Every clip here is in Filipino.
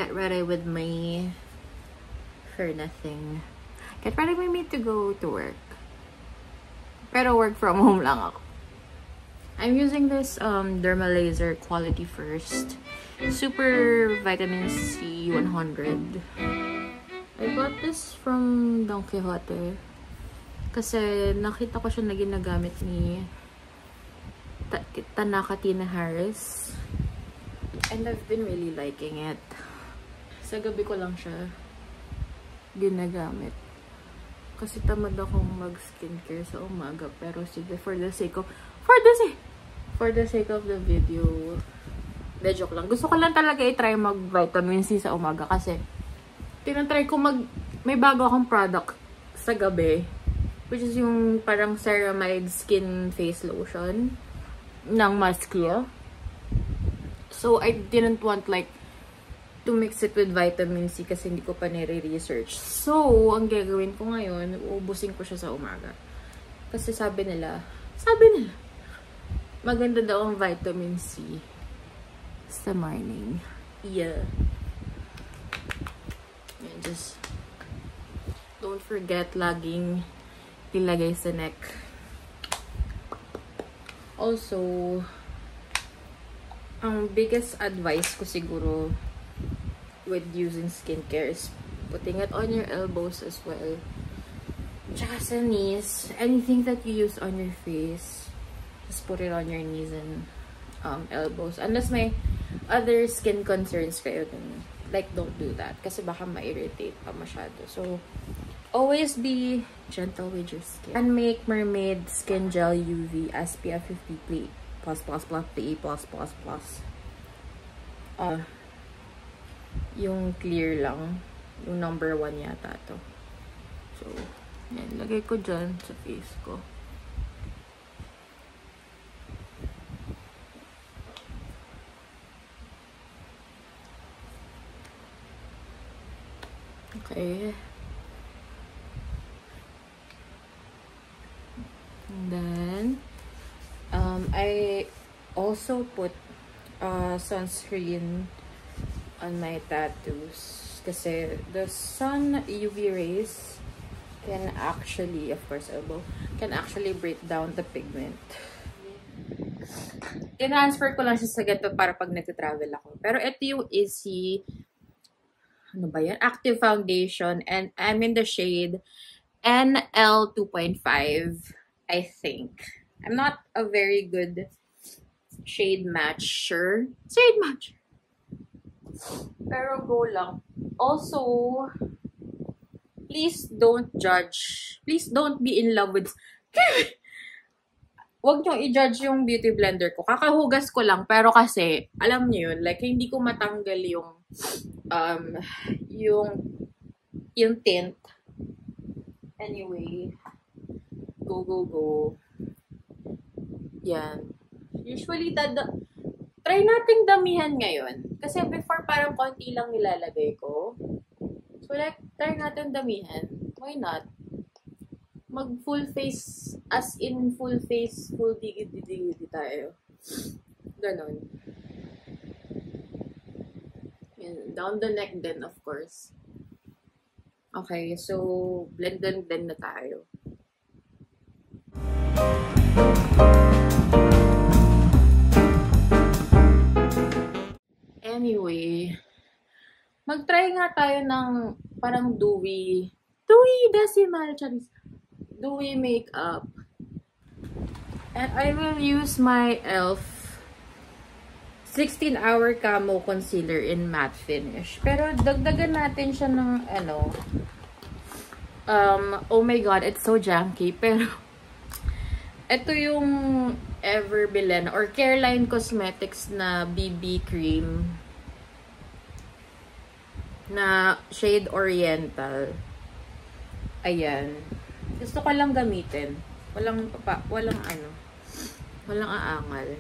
get ready with me for nothing. Get ready with me to go to work. Pero work from home lang ako. I'm using this Dermalaser Quality First Super Vitamin C 100. I got this from Don Quixote kasi nakita ko siya na ginagamit ni Tanaka Tina Harris. And I've been really liking it. Sa gabi ko lang siya ginagamit. Kasi tamad akong mag-skincare sa umaga. Pero sige, for the sake of the video, de joke lang. Gusto ko lang talaga i-try mag-vitamin C sa umaga. Kasi, tinatry ko may bago akong product sa gabi. Which is yung parang ceramide skin face lotion ng Maskio. So, I didn't want like to mix it with vitamin C kasi hindi ko pa nire-research. So, ang gagawin ko ngayon, uubusin ko siya sa umaga. Kasi sabi nila, maganda daw ang vitamin C sa morning. Yeah. And just don't forget laging ilagay sa neck. Also, ang biggest advice ko siguro with using skincare is putting it on your elbows as well. Tsaka sa knees. Anything that you use on your face, just put it on your knees and elbows. Unless may other skin concerns kayo, then like don't do that. Kasi baka ma-irritate pa masyado. So, always be gentle with your skin. And make Mermaid Skin Gel UV SPF 50 PA++. Yung clear lang. Yung number 1 yata to. So, yan. Lagay ko dyan sa face ko. Okay. And then, I also put sunscreen on my tattoos kasi the sun UV rays can actually, of course, can actually break down the pigment. Transfer ko lang siya sa ganito para pag nag-travel ako. Pero ito yung Easy, ano ba yan? Active Foundation, and I'm in the shade NL 2.5, I think. I'm not a very good shade matcher. Pero go lang. Also, please don't judge. Please don't be in love with... Huwag niyong i-judge yung beauty blender ko. Kakahugas ko lang. Pero kasi, alam niyo yun, like, hindi ko matanggal yung tint. Anyway, go. Yan. Usually, try nating damihan ngayon. Kasi before, parang konti lang nilalagay ko. So, like, try natin damihan. Why not? Mag full face, as in full face, full digid tayo. Ganon. Yan. Down the neck din, of course. Okay, so, blend na tayo. Anyway, mag-try nga tayo ng parang dewy makeup. And I will use my e.l.f. 16-hour Camo Concealer in matte finish. Pero dagdagan natin siya ng oh my god, it's so junky. Pero ito yung Everbelen or Careline Cosmetics na BB cream na shade Oriental. Ayan. Gusto ko lang gamitin. Walang aangal.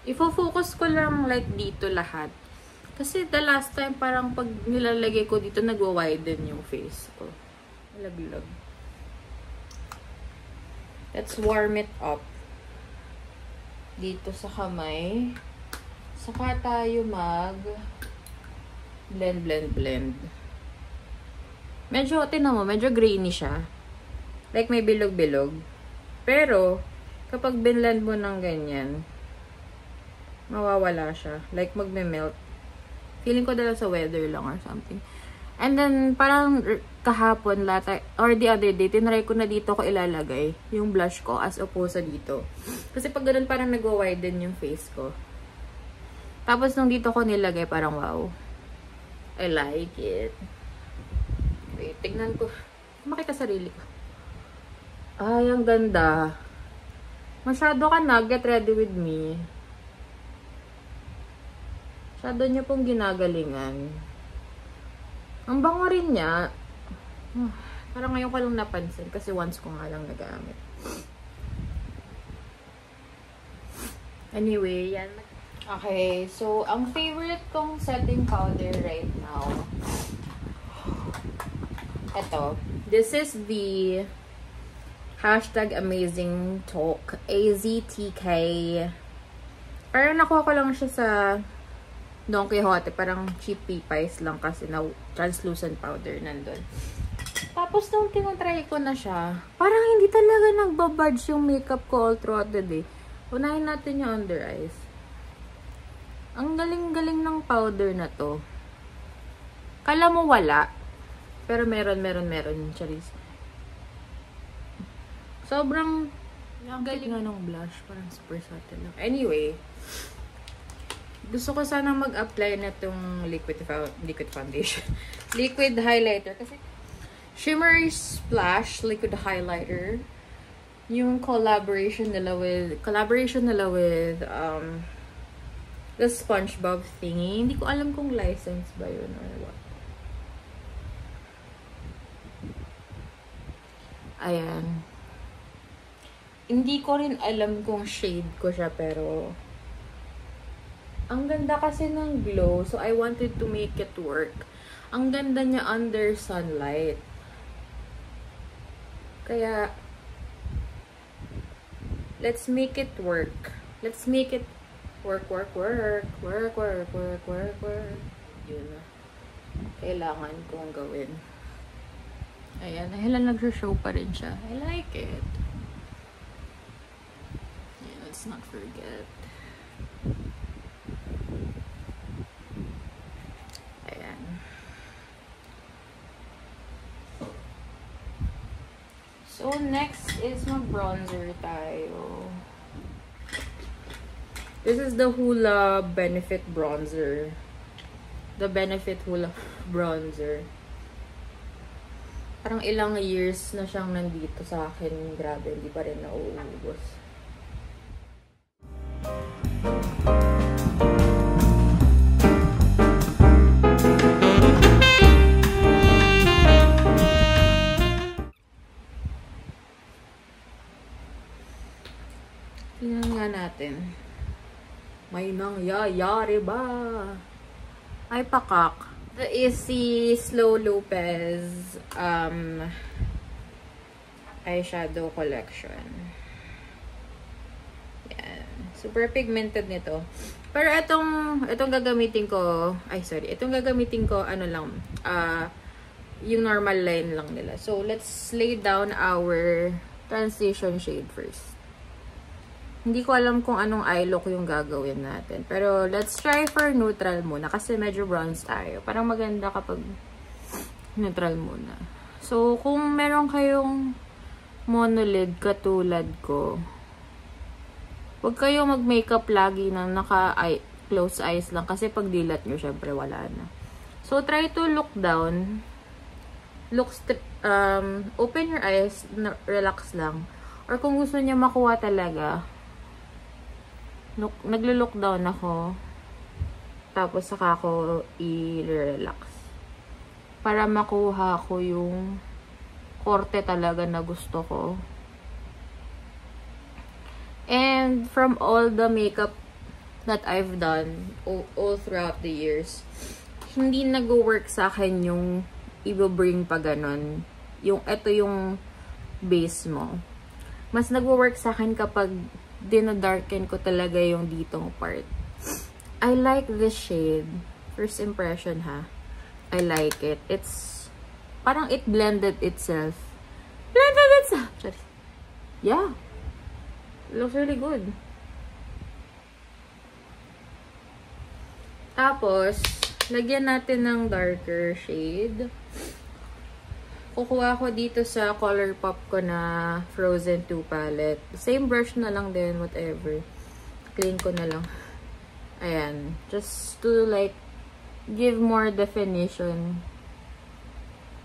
Ifo-focus ko lang like dito lahat. Kasi the last time parang pag nilalagay ko dito nagwa-widen yung face ko. Laglag. Let's warm it up. Dito sa kamay. Saka tayo blend. Medyo, tinan mo, medyo grainy siya. Like may bilog-bilog. Pero, kapag binlend mo ng ganyan, mawawala siya. Like magme-melt. Feeling ko dala sa weather lang or something. And then, parang kahapon, or the other day, tinry ko na dito ko ilalagay yung blush ko as opposed sa dito. Kasi pag ganun, parang nag-widen yung face ko. Tapos, nung dito ko nilagay, parang wow. I like it. Wait, tignan ko. Makita sarili ko. Ay, ang ganda. Masyado ka na. Get ready with me. Masyado niya pong ginagalingan. Ang bango rin niya. Parang ngayon ko lang napansin kasi once ko nga lang nagamit. Anyway, yan. Okay, so ang favorite kong setting powder right now. Ito. This is the #AmazingTalk. AZTK. Parang nakuha ko lang siya sa Don Quixote, parang cheap pies lang kasi na translucent powder nandun. Tapos nung tinatry ko na siya, parang hindi talaga nagbabudge yung makeup ko all throughout the day. Unahin natin yung under eyes. Ang galing-galing ng powder na to. Kala mo wala, pero meron, charis. Sobrang ang galing nga ng blush, parang super subtle lang. Anyway, gusto ko sana mag-apply na tong liquid foundation. Liquid highlighter. Kasi Shimmery Splash liquid highlighter. Yung collaboration nila with the SpongeBob thingy. Hindi ko alam kung license ba yun or what. Ayan. Hindi ko rin alam kung shade ko siya, pero ang ganda kasi ng glow. So, I wanted to make it work. Ang ganda niya under sunlight. Kaya, let's make it work. Let's make it work. Yun na. Kailangan kong gawin. Ayan. Dahil nag-show pa rin siya. I like it. Yeah, let's not forget. So, next is mag-bronzer tayo. This is the Hoola Benefit Bronzer. The Benefit Hoola Bronzer. Parang ilang years na siyang nandito sa akin. Grabe, hindi pa rin nauubos. Tingnan nga natin. May nangyayari ba? Ay, pakak. The Issey Slow Lopez eyeshadow collection. Yan. Super pigmented nito. Pero itong gagamitin ko, ano lang, yung normal line lang nila. So, let's lay down our transition shade first. Hindi ko alam kung anong eye look yung gagawin natin. Pero, let's try for neutral muna. Kasi medyo bronze tayo. Parang maganda kapag neutral muna. So, kung meron kayong monolid katulad ko, huwag kayong mag-makeup lagi na naka-close eyes lang. Kasi pag dilat nyo, syempre wala na. So, try to look down. Open your eyes. Relax lang. Or kung gusto niya makuha talaga, naglo-look down ako. Tapos saka ako i-relax. Para makuha ko yung korte talaga na gusto ko. And from all the makeup that I've done all throughout the years, hindi nag-work sa akin yung i-bring pa ganon ito yung base mo. Mas nagwo-work sa akin kapag dinadarken ko talaga yung ditong part. I like this shade. First impression, ha? I like it. It's, parang it blended itself. Blended itself! Yeah. It looks really good. Tapos, lagyan natin ng darker shade. Kukuha ko dito sa ColourPop ko na Frozen 2 palette. Same brush na lang din, whatever. Clean ko na lang. Ayan. Just to like, give more definition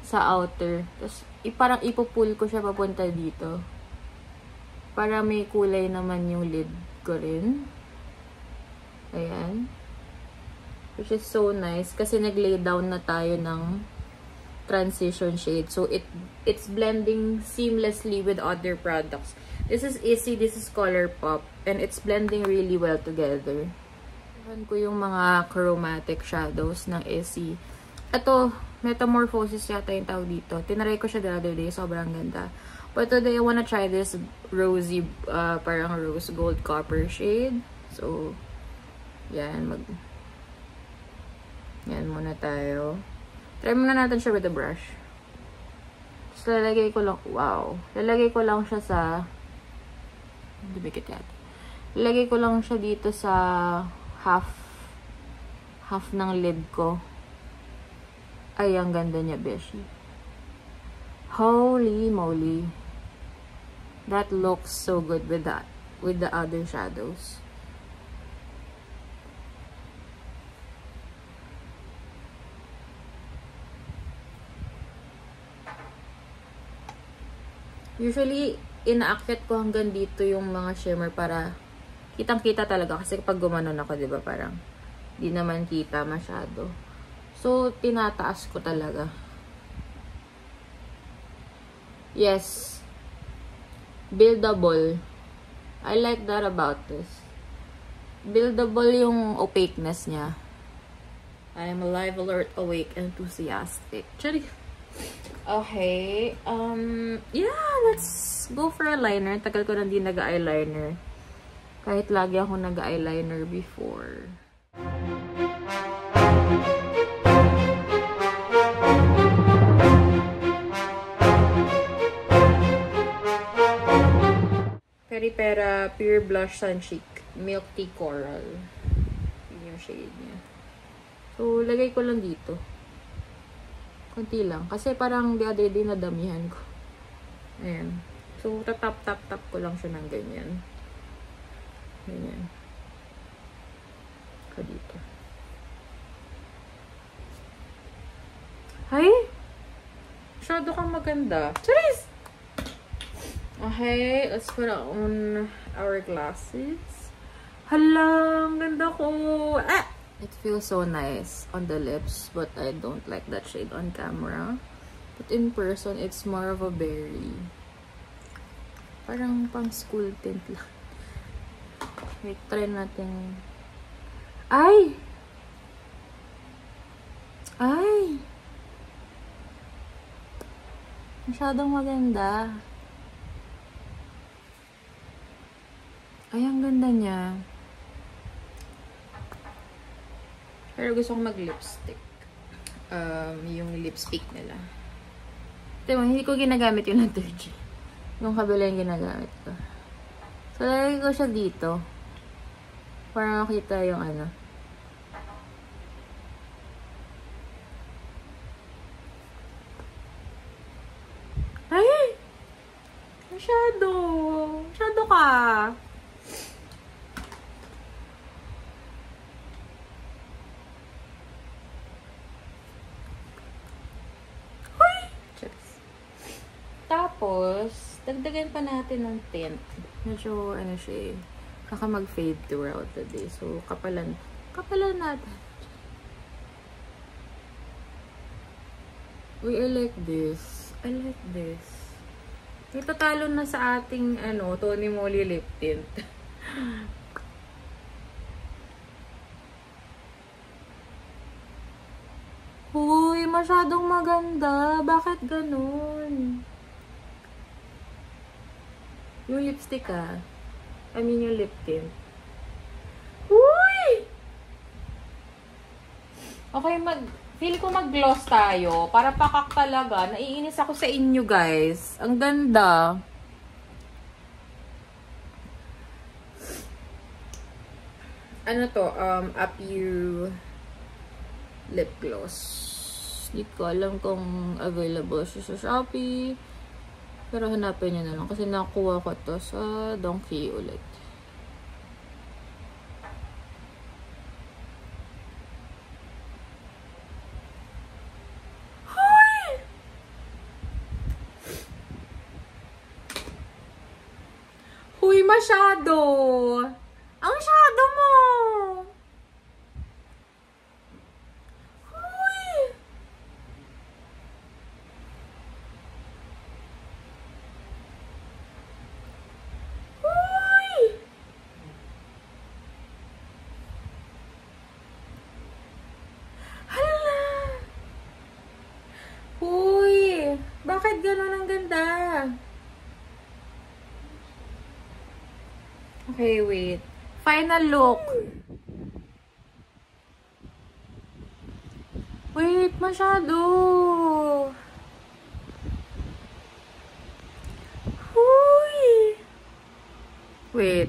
sa outer. Tapos, parang ipupull ko siya papunta dito. Para may kulay naman yung lid ko rin. Ayan. Which is so nice. Kasi nag-lay down na tayo ng transition shade. So, it's blending seamlessly with other products. This is Essie, this is ColourPop. And it's blending really well together. Iwan ko yung mga chromatic shadows ng Essie. Ito, Metamorphosis yata yung tawag dito. Tinaray ko siya the other day. Sobrang ganda. But today, I wanna try this rosy, parang rose gold copper shade. So, yan. Yan muna tayo. Try muna natin siya with the brush. Tapos lalagay ko lang, wow. Lalagay ko lang siya sa, dumikit yata. Lalagay ko lang siya dito sa half ng lid ko. Ay, ang ganda niya, beshi. Holy moly. That looks so good with that, with the other shadows. Usually, inaakyat ko hanggang dito yung mga shimmer para kitang-kita talaga. Kasi pag gumanon ako, diba, parang di naman kita masyado. So, tinataas ko talaga. Yes. Buildable. I like that about this. Buildable yung opaqueness niya. I am alive, alert, awake, enthusiastic. Chari. Okay. Yeah, let's go for a liner. Tagal ko na din nag-eyeliner. Kahit lagi ako nag-eyeliner before. Peripera Pure Blush Suncheek Milk Tea Coral. Yun yung shade niya. So, lagay ko lang dito. Kunti lang. Kasi parang the other day nadamihan ko. Ayan. So, tap ko lang siya ng ganyan. Ganyan. Ka dito. Hay! Masyado kang maganda. Charis! Okay, let's put on our glasses. Hala, ang ganda ko. Ah! It feels so nice on the lips, but I don't like that shade on camera. But in person, it's more of a berry. Parang pang school tint lang. Wait, try natin. Ay! Ay! Masyadong maganda. Ay, ang ganda niya. Pero gusto kong mag-lipstick. Yung lipstick nila. Diba, hindi ko ginagamit yung Naturgy. Yung kabila yung ginagamit ko. So, lalagay ko siya dito. Para makita yung ano. Ay! Masyado! Masyado ka! Tapos, dagdagan pa natin ng tint. Medyo, ano siya eh, kaka mag-fade throughout the day. So, kapalan natin. Uy, I like this. I like this. Ito talo na sa ating, ano, Tony Moly lip tint. Uy, masyadong maganda. Bakit ganun? Yung lipstick I mean yung lip tint. Uy! Okay, feel ko mag-gloss tayo. Para pakak talaga. Naiinis ako sa inyo, guys. Ang ganda. Ano to? Apu lip gloss. Hindi ko alam kung available siya sa Shopee. Pero hanapin nyo na lang. Kasi nakuha ko to sa Donkey ulit. Huy, masyado! Ang shadow mo! Huy! Huy! Hala! Huy! Bakit ganun ang ganda? Okay, wait. Final look. Wait, masyado. Huy! Wait.